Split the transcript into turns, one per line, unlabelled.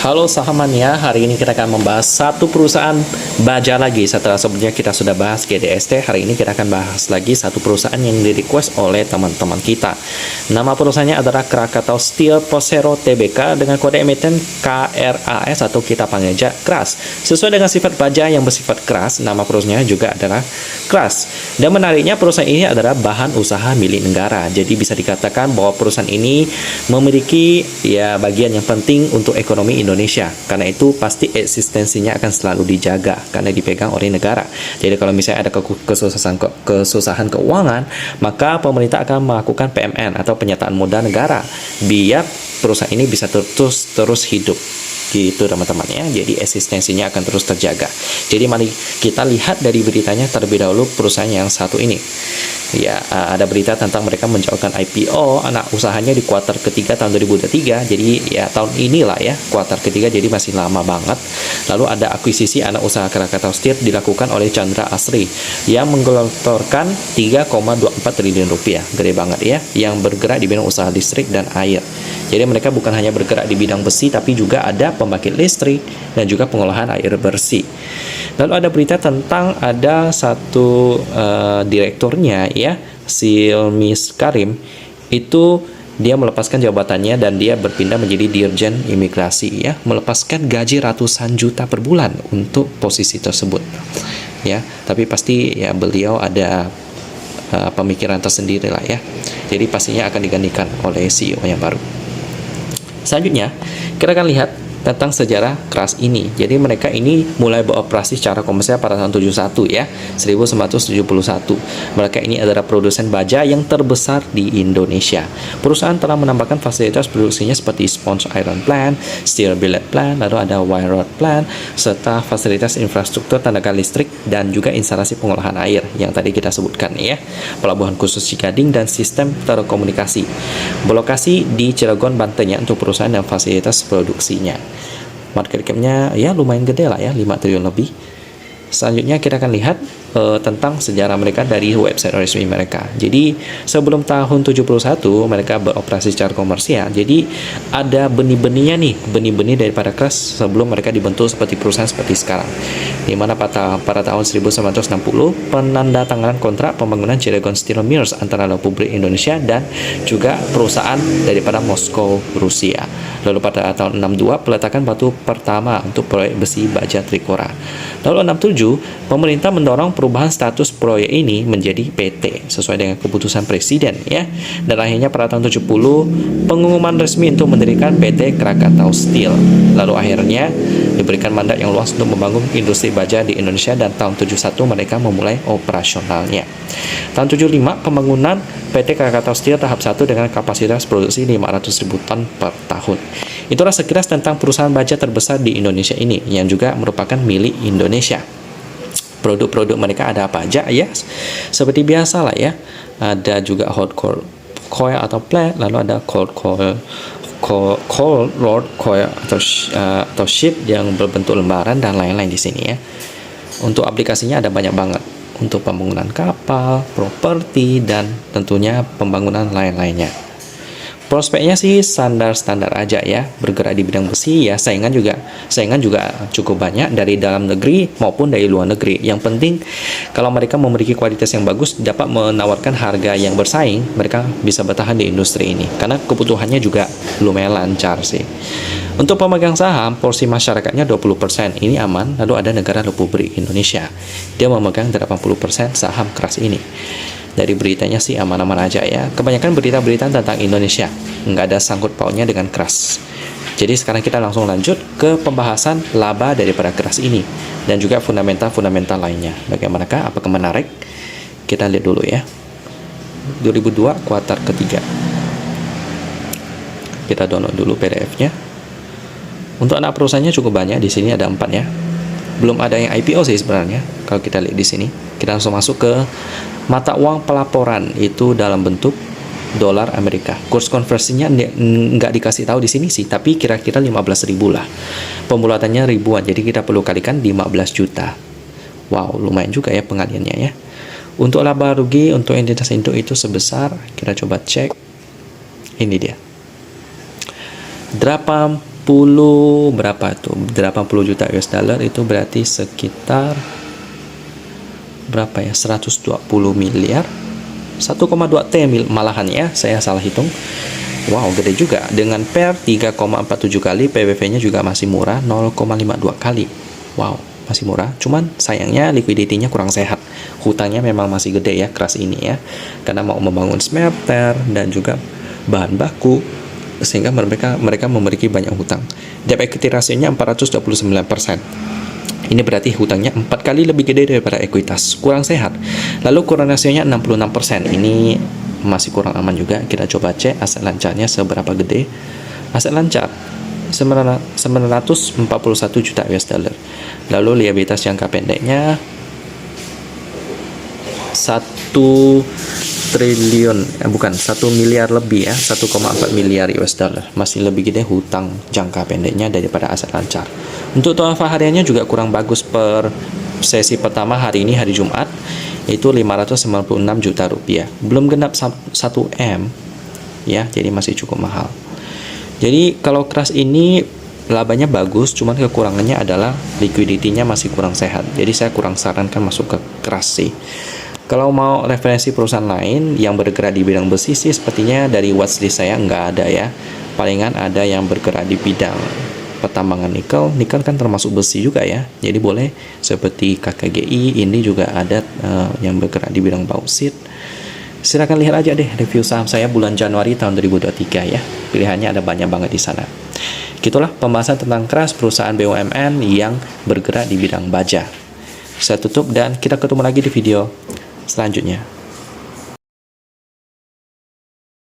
Halo sahamania, hari ini kita akan membahas satu perusahaan baja lagi. Setelah sebelumnya kita sudah bahas GDST, hari ini kita akan bahas lagi satu perusahaan yang di-request oleh teman-teman kita. Nama perusahaannya adalah Krakatau Steel Persero Tbk dengan kode emiten KRAS atau kita panggil aja KRAS. Sesuai dengan sifat baja yang bersifat keras, nama perusahaannya juga adalah KRAS. Dan menariknya perusahaan ini adalah bahan usaha milik negara. Jadi bisa dikatakan bahwa perusahaan ini memiliki bagian yang penting untuk ekonomi Indonesia. Karena itu pasti eksistensinya akan selalu dijaga karena dipegang oleh negara. Jadi kalau misalnya ada kesusahan keuangan, maka pemerintah akan melakukan PMN atau penyataan modal negara biar perusahaan ini bisa terus hidup. Gitu teman-teman ya. Jadi eksistensinya akan terus terjaga. Jadi mari kita lihat dari beritanya terlebih dahulu perusahaan yang satu ini. Ada berita tentang mereka menjalankan IPO anak usahanya di kuartal ketiga tahun 2023. Jadi tahun inilah kuartal ketiga, jadi masih lama banget. Lalu ada akuisisi anak usaha Krakatau Steel dilakukan oleh Chandra Asri yang menggelontorkan 3,24 triliun rupiah. Gede banget ya, yang bergerak di bidang usaha listrik dan air. Jadi mereka bukan hanya bergerak di bidang besi, tapi juga ada pembangkit listrik dan juga pengolahan air bersih. Lalu ada berita tentang ada satu direkturnya Silmis Karim, itu dia melepaskan jabatannya dan dia berpindah menjadi Dirjen Imigrasi melepaskan gaji ratusan juta per bulan untuk posisi tersebut tapi pasti beliau ada pemikiran tersendiri lah jadi pastinya akan digantikan oleh CEO yang baru. Selanjutnya kita akan lihat tentang sejarah KRAS ini. Jadi mereka ini mulai beroperasi secara komersial pada tahun 1971. Mereka ini adalah produsen baja yang terbesar di Indonesia. Perusahaan telah menambahkan fasilitas produksinya seperti sponge iron plant, steel billet plant, lalu ada wire rod plant, serta fasilitas infrastruktur tenaga listrik dan juga instalasi pengolahan air yang tadi kita sebutkan pelabuhan khusus Cigading dan sistem telekomunikasi. Berlokasi di Cilegon, Banten untuk perusahaan dan fasilitas produksinya. Market cap-nya lumayan gede lah 5 triliun lebih. Selanjutnya kita akan lihat tentang sejarah mereka dari website resmi mereka. Jadi sebelum tahun 71 mereka beroperasi secara komersial. Jadi ada benih-benihnya benih-benih daripada KRAS sebelum mereka dibentuk seperti perusahaan seperti sekarang. Di mana pada tahun 1960 penandatanganan kontrak pembangunan Cilegon Steel Mills antara Republik Indonesia dan juga perusahaan daripada Moskow, Rusia. Lalu pada tahun 62 peletakan batu pertama untuk proyek besi baja Trikora. Lalu 67 pemerintah mendorong perubahan status proyek ini menjadi PT sesuai dengan keputusan presiden Dan akhirnya pada tahun 70 pengumuman resmi untuk mendirikan PT Krakatau Steel. Lalu akhirnya diberikan mandat yang luas untuk membangun industri baja di Indonesia dan tahun 71 mereka memulai operasionalnya. Tahun 75 pembangunan PT Krakatau Steel tahap 1 dengan kapasitas produksi 500.000 ton per tahun. Itulah sekilas tentang perusahaan baja terbesar di Indonesia ini yang juga merupakan milik Indonesia. Produk-produk mereka ada apa aja seperti biasa lah ada juga hot coil atau plate, lalu ada cold rolled coil atau sheet yang berbentuk lembaran dan lain-lain di sini Untuk aplikasinya ada banyak banget, untuk pembangunan kapal, properti, dan tentunya pembangunan lain-lainnya. Prospeknya sih standar-standar aja bergerak di bidang besi saingan juga cukup banyak dari dalam negeri maupun dari luar negeri. Yang penting kalau mereka memiliki kualitas yang bagus, dapat menawarkan harga yang bersaing, mereka bisa bertahan di industri ini karena kebutuhannya juga lumayan lancar sih. Untuk pemegang saham, porsi masyarakatnya 20%, ini aman. Lalu ada negara Republik Indonesia, dia memegang 80% saham KRAS ini. Dari beritanya sih aman-aman aja Kebanyakan berita-berita tentang Indonesia, nggak ada sangkut pautnya dengan KRAS. Jadi sekarang kita langsung lanjut ke pembahasan laba daripada KRAS ini dan juga fundamental-fundamental lainnya. Bagaimanakah? Apakah menarik? Kita lihat dulu 2002 kuartal ketiga. Kita download dulu PDF-nya. Untuk anak perusahaannya cukup banyak, di sini ada 4 Belum ada yang IPO sih sebenarnya. Kalau kita lihat di sini, kita langsung masuk ke mata uang pelaporan, itu dalam bentuk dolar Amerika. Kurs konversinya nggak dikasih tahu di sini sih, tapi kira-kira 15.000 lah. Pembulatannya ribuan, jadi kita perlu kalikan 15 juta. Wow, lumayan juga pengaliannya Untuk laba rugi untuk entitas induk itu sebesar, kita coba cek. Ini dia. berapa tuh? 80 juta US dollar itu berarti sekitar berapa ya? 120 miliar. 1,2 T malahan ya, saya salah hitung. Wow, gede juga. Dengan PER 3,47 kali, PBV-nya juga masih murah, 0,52 kali. Wow, masih murah. Cuman sayangnya liquidity-nya kurang sehat. Hutangnya memang masih gede ya, keras ini ya. Karena mau membangun smelter dan juga bahan baku, sehingga mereka memiliki banyak hutang. Debt equity ratio-nya 429%. Ini berarti hutangnya 4 kali lebih gede daripada ekuitas. Kurang sehat. Lalu current ratio-nya 66%. Ini masih kurang aman juga. Kita coba cek aset lancarnya seberapa gede. Aset lancar 941 juta US dollar. Lalu liabilitas jangka pendeknya 1 miliar lebih ya, 1,4 miliar US dollar. Masih lebih gede hutang jangka pendeknya daripada aset lancar. Untuk turnover hariannya juga kurang bagus. Per sesi pertama hari ini, hari Jumat, itu 596 juta rupiah. Belum genap 1 M ya, jadi masih cukup mahal. Jadi kalau keras ini labanya bagus, cuman kekurangannya adalah liquidity-nya masih kurang sehat. Jadi saya kurang sarankan masuk ke keras sih. Kalau mau referensi perusahaan lain yang bergerak di bidang besi sih, sepertinya dari watchlist saya nggak ada ya. Palingan ada yang bergerak di bidang pertambangan nikel. Nikel kan termasuk besi juga ya. Jadi boleh seperti KKGI, ini juga ada yang bergerak di bidang bauksit. Silahkan lihat aja deh review saham saya bulan Januari tahun 2023 ya. Pilihannya ada banyak banget di sana. Gitulah pembahasan tentang keras perusahaan BUMN yang bergerak di bidang baja. Saya tutup dan kita ketemu lagi di video selanjutnya.